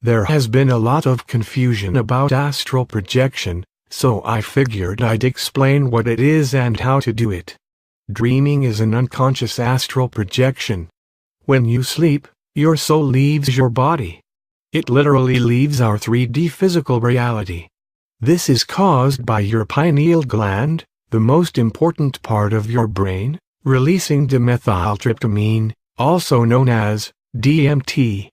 There has been a lot of confusion about astral projection, so I figured I'd explain what it is and how to do it. Dreaming is an unconscious astral projection. When you sleep, your soul leaves your body. It literally leaves our 3D physical reality. This is caused by your pineal gland, the most important part of your brain, releasing dimethyltryptamine, also known as DMT.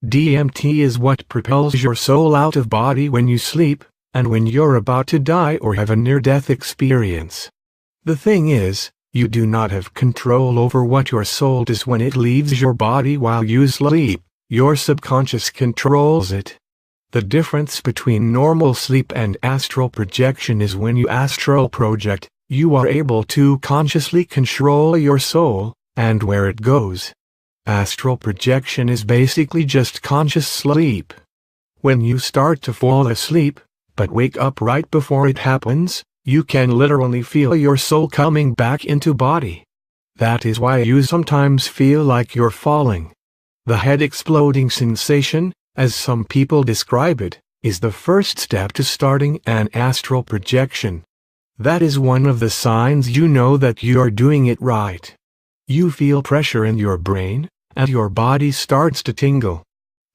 DMT is what propels your soul out of body when you sleep, and when you're about to die or have a near-death experience. The thing is, you do not have control over what your soul does when it leaves your body while you sleep. Your subconscious controls it. The difference between normal sleep and astral projection is when you astral project, you are able to consciously control your soul, and where it goes. Astral projection is basically just conscious sleep. When you start to fall asleep, but wake up right before it happens, you can literally feel your soul coming back into body. That is why you sometimes feel like you're falling. The head exploding sensation, as some people describe it, is the first step to starting an astral projection. That is one of the signs you know that you are doing it right. You feel pressure in your brain, and your body starts to tingle.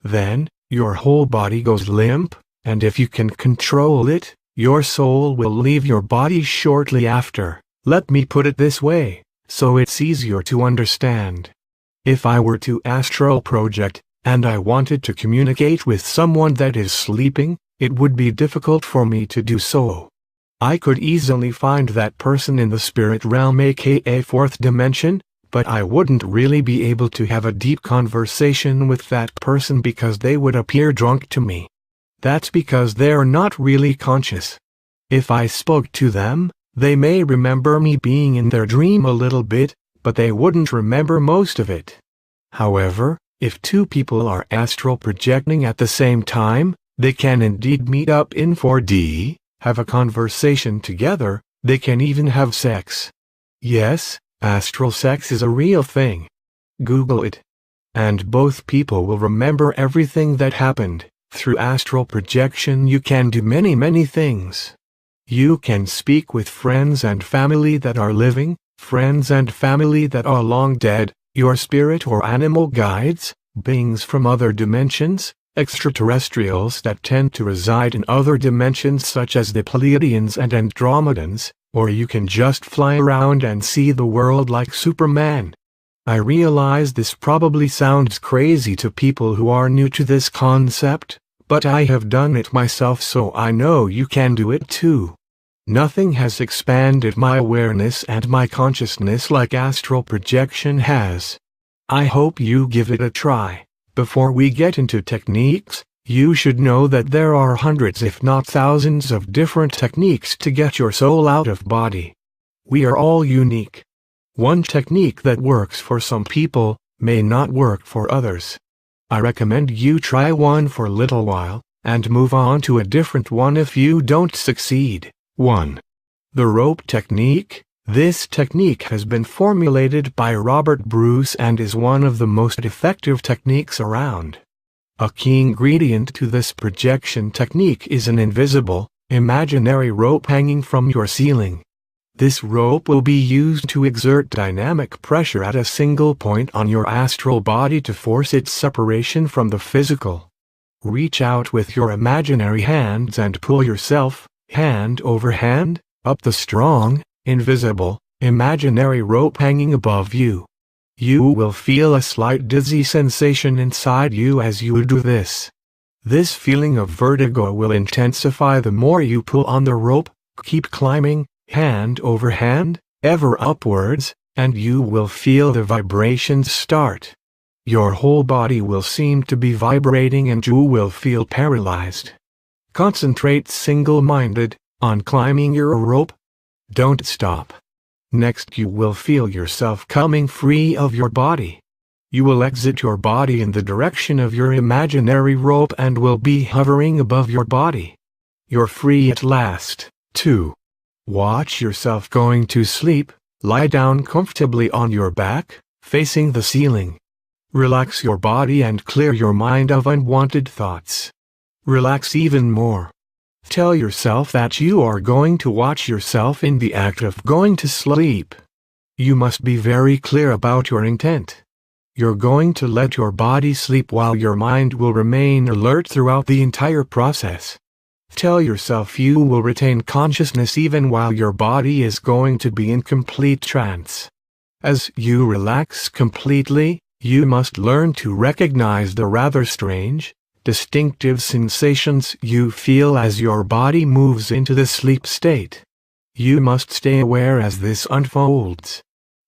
Then, your whole body goes limp, and if you can control it, your soul will leave your body shortly after. Let me put it this way, so it's easier to understand. If I were to astral project, and I wanted to communicate with someone that is sleeping, it would be difficult for me to do so. I could easily find that person in the spirit realm, aka fourth dimension, but I wouldn't really be able to have a deep conversation with that person because they would appear drunk to me. That's because they're not really conscious. If I spoke to them, they may remember me being in their dream a little bit, but they wouldn't remember most of it. However, if two people are astral projecting at the same time, they can indeed meet up in 4D, have a conversation together, they can even have sex. Yes, astral sex is a real thing. Google it. And both people will remember everything that happened. Through astral projection you can do many things. You can speak with friends and family that are living, friends and family that are long dead, your spirit or animal guides, beings from other dimensions, extraterrestrials that tend to reside in other dimensions such as the Pleiadians and Andromedans, or you can just fly around and see the world like Superman. I realize this probably sounds crazy to people who are new to this concept, but I have done it myself, so I know you can do it too. Nothing has expanded my awareness and my consciousness like astral projection has. I hope you give it a try. Before we get into techniques, you should know that there are hundreds if not thousands of different techniques to get your soul out of body. We are all unique. One technique that works for some people may not work for others. I recommend you try one for a little while, and move on to a different one if you don't succeed. 1. The rope technique. This technique has been formulated by Robert Bruce and is one of the most effective techniques around. A key ingredient to this projection technique is an invisible, imaginary rope hanging from your ceiling. This rope will be used to exert dynamic pressure at a single point on your astral body to force its separation from the physical. Reach out with your imaginary hands and pull yourself, hand over hand, up the strong, invisible, imaginary rope hanging above you. You will feel a slight dizzy sensation inside you as you do this. This feeling of vertigo will intensify the more you pull on the rope. Keep climbing, hand over hand, ever upwards, and you will feel the vibrations start. Your whole body will seem to be vibrating and you will feel paralyzed. Concentrate single-minded on climbing your rope. Don't stop. Next you will feel yourself coming free of your body. You will exit your body in the direction of your imaginary rope and will be hovering above your body. You're free at last. 2. Watch yourself going to sleep. Lie down comfortably on your back, facing the ceiling. Relax your body and clear your mind of unwanted thoughts. Relax even more. Tell yourself that you are going to watch yourself in the act of going to sleep. You must be very clear about your intent. You're going to let your body sleep while your mind will remain alert throughout the entire process. Tell yourself you will retain consciousness even while your body is going to be in complete trance. As you relax completely, you must learn to recognize the rather strange, distinctive sensations you feel as your body moves into the sleep state. You must stay aware as this unfolds.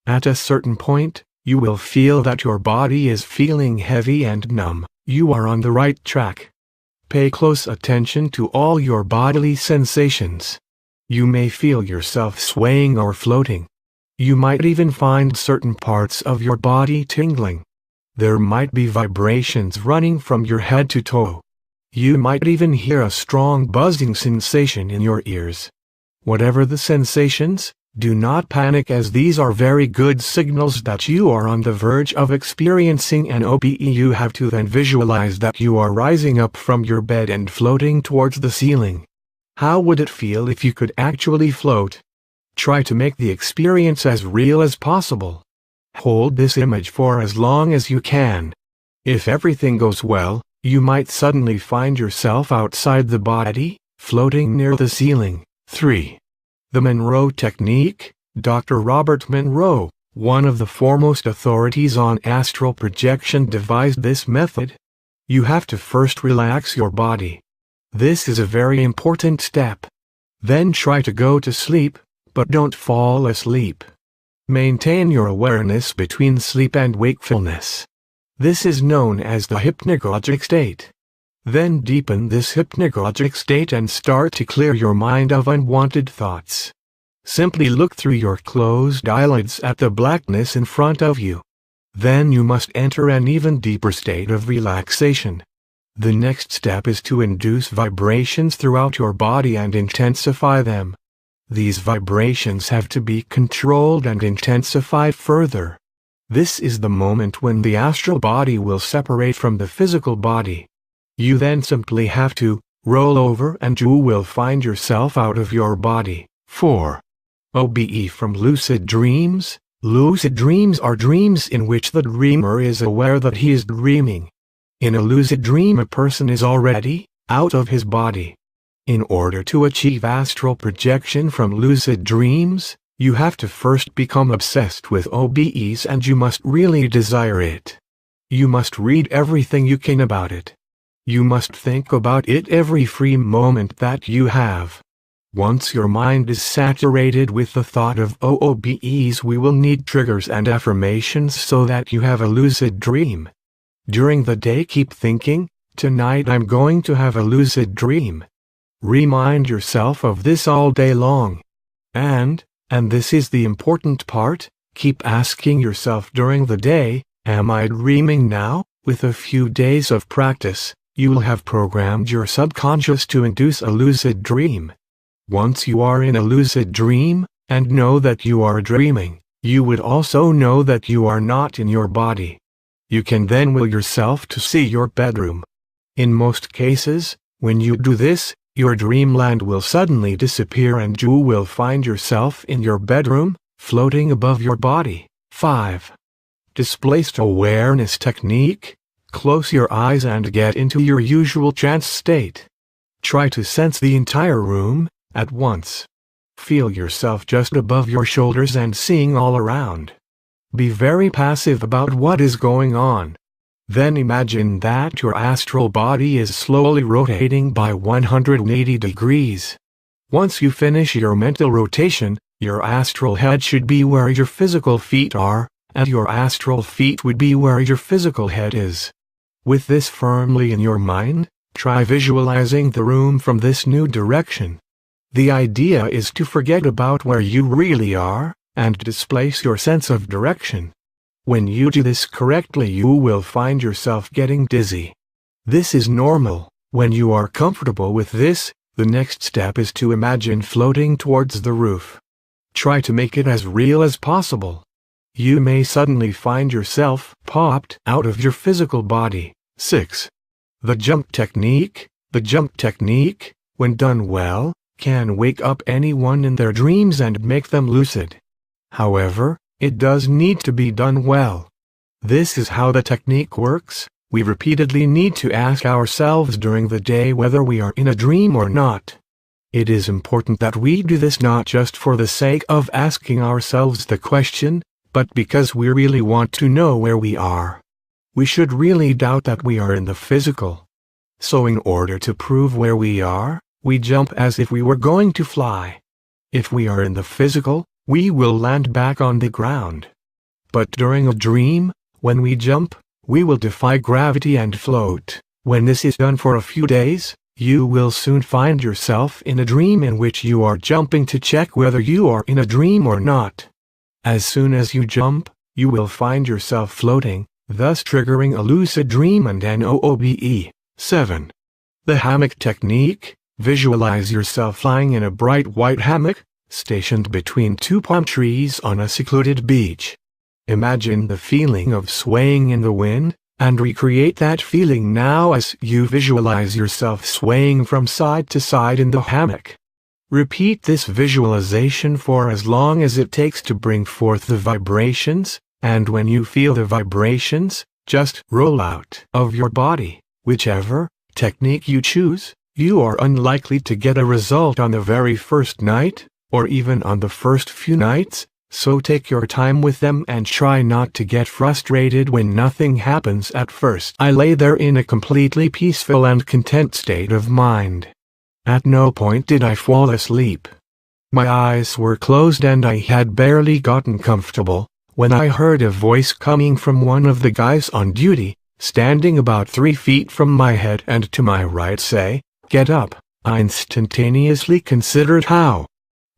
At a certain point, you will feel that your body is feeling heavy and numb. You are on the right track. Pay close attention to all your bodily sensations. You may feel yourself swaying or floating. You might even find certain parts of your body tingling. There might be vibrations running from your head to toe. You might even hear a strong buzzing sensation in your ears. Whatever the sensations, do not panic, as these are very good signals that you are on the verge of experiencing an OBE. You have to then visualize that you are rising up from your bed and floating towards the ceiling. How would it feel if you could actually float? Try to make the experience as real as possible. Hold this image for as long as you can. If everything goes well, you might suddenly find yourself outside the body, floating near the ceiling. 3. The Monroe Technique. Dr. Robert Monroe, one of the foremost authorities on astral projection, devised this method. You have to first relax your body. This is a very important step. Then try to go to sleep, but don't fall asleep. Maintain your awareness between sleep and wakefulness. This is known as the hypnagogic state. Then deepen this hypnagogic state and start to clear your mind of unwanted thoughts. Simply look through your closed eyelids at the blackness in front of you. Then you must enter an even deeper state of relaxation. The next step is to induce vibrations throughout your body and intensify them. These vibrations have to be controlled and intensified further. This is the moment when the astral body will separate from the physical body. You then simply have to roll over and you will find yourself out of your body. 4. OBE from lucid dreams. Lucid dreams are dreams in which the dreamer is aware that he is dreaming. In a lucid dream, a person is already out of his body. In order to achieve astral projection from lucid dreams, you have to first become obsessed with OBEs, and you must really desire it. You must read everything you can about it. You must think about it every free moment that you have. Once your mind is saturated with the thought of OBEs, we will need triggers and affirmations so that you have a lucid dream. During the day, keep thinking, "Tonight I'm going to have a lucid dream." Remind yourself of this all day long. And this is the important part, keep asking yourself during the day, "Am I dreaming now?" With a few days of practice, you will have programmed your subconscious to induce a lucid dream. Once you are in a lucid dream, and know that you are dreaming, you would also know that you are not in your body. You can then will yourself to see your bedroom. In most cases, when you do this, your dreamland will suddenly disappear and you will find yourself in your bedroom, floating above your body. 5. Displaced awareness technique. Close your eyes and get into your usual trance state. Try to sense the entire room at once. Feel yourself just above your shoulders and seeing all around. Be very passive about what is going on. Then imagine that your astral body is slowly rotating by 180 degrees. Once you finish your mental rotation, your astral head should be where your physical feet are, and your astral feet would be where your physical head is. With this firmly in your mind, try visualizing the room from this new direction. The idea is to forget about where you really are, and displace your sense of direction. When you do this correctly, you will find yourself getting dizzy. This is normal. When you are comfortable with this, the next step is to imagine floating towards the roof. Try to make it as real as possible. you may suddenly find yourself popped out of your physical body. 6. The jump technique. The jump technique, when done well, can wake up anyone in their dreams and make them lucid. However, it does need to be done well. This is how the technique works. We repeatedly need to ask ourselves during the day whether we are in a dream or not. It is important that we do this not just for the sake of asking ourselves the question, but because we really want to know where we are. We should really doubt that we are in the physical. So in order to prove where we are, we jump as if we were going to fly. If we are in the physical, we will land back on the ground. But during a dream, when we jump, we will defy gravity and float. When this is done for a few days, you will soon find yourself in a dream in which you are jumping to check whether you are in a dream or not. As soon as you jump, you will find yourself floating, thus triggering a lucid dream and an OOBE. 7. The hammock technique. Visualize yourself flying in a bright white hammock, stationed between two palm trees on a secluded beach. Imagine the feeling of swaying in the wind, and recreate that feeling now as you visualize yourself swaying from side to side in the hammock. Repeat this visualization for as long as it takes to bring forth the vibrations, and when you feel the vibrations, just roll out of your body. Whichever technique you choose, you are unlikely to get a result on the very first night, or even on the first few nights, so take your time with them and try not to get frustrated when nothing happens at first. I lay there in a completely peaceful and content state of mind. At no point did I fall asleep. My eyes were closed and I had barely gotten comfortable, when I heard a voice coming from one of the guys on duty, standing about 3 feet from my head and to my right say, "Get up." I instantaneously considered how.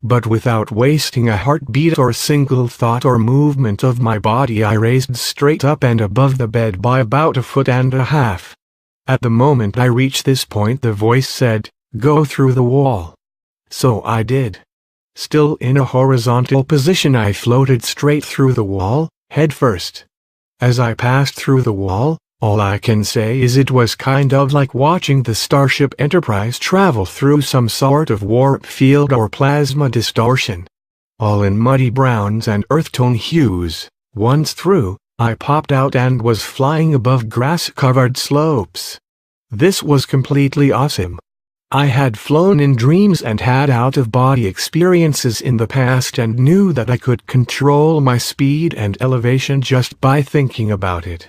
But without wasting a heartbeat or single thought or movement of my body, I raised straight up and above the bed by about 1.5 feet. At the moment I reached this point, the voice said, "Go through the wall." So I did. Still in a horizontal position, I floated straight through the wall, head first. As I passed through the wall, all I can say is it was kind of like watching the Starship Enterprise travel through some sort of warp field or plasma distortion. All in muddy browns and earth-tone hues. Once through, I popped out and was flying above grass-covered slopes. This was completely awesome. I had flown in dreams and had out-of-body experiences in the past and knew that I could control my speed and elevation just by thinking about it.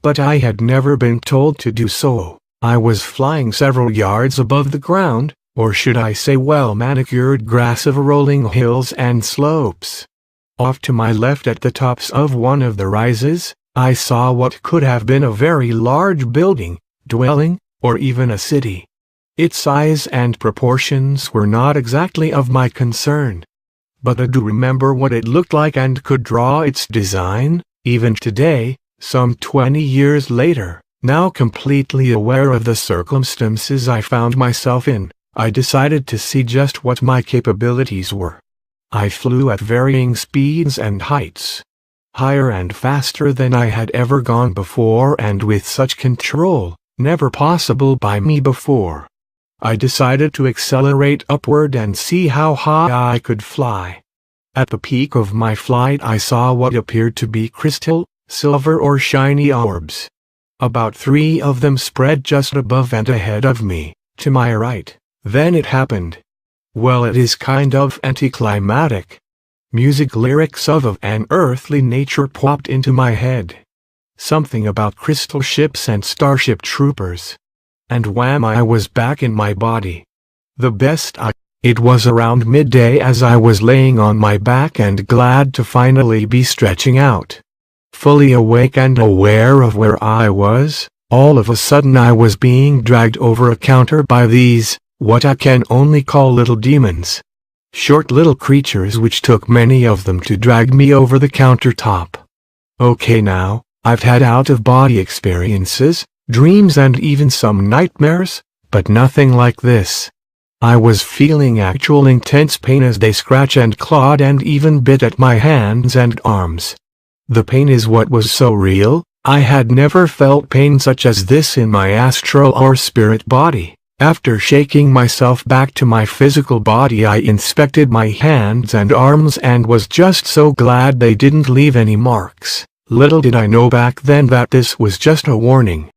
But I had never been told to do so. I was flying several yards above the ground, or should I say well-manicured grass of rolling hills and slopes. Off to my left at the tops of one of the rises, I saw what could have been a very large building, dwelling, or even a city. Its size and proportions were not exactly of my concern, but I do remember what it looked like and could draw its design, even today, some 20 years later. Now completely aware of the circumstances I found myself in, I decided to see just what my capabilities were. I flew at varying speeds and heights, higher and faster than I had ever gone before, and with such control, never possible by me before. I decided to accelerate upward and see how high I could fly. At the peak of my flight, I saw what appeared to be crystal, silver or shiny orbs. About 3 of them spread just above and ahead of me, to my right. Then it happened. Well, it is kind of anticlimactic. Music lyrics of an earthly nature popped into my head. Something about crystal ships and starship troopers. And wham, I was back in my body. It was around midday as I was laying on my back and glad to finally be stretching out. Fully awake and aware of where I was, all of a sudden I was being dragged over a counter by these, what I can only call little demons. Short little creatures which took many of them to drag me over the countertop. Okay, now, I've had out-of-body experiences, dreams and even some nightmares, but nothing like this. I was feeling actual intense pain as they scratched and clawed and even bit at my hands and arms. The pain is what was so real. I had never felt pain such as this in my astral or spirit body. After shaking myself back to my physical body, I inspected my hands and arms and was just so glad they didn't leave any marks. Little did I know back then that this was just a warning.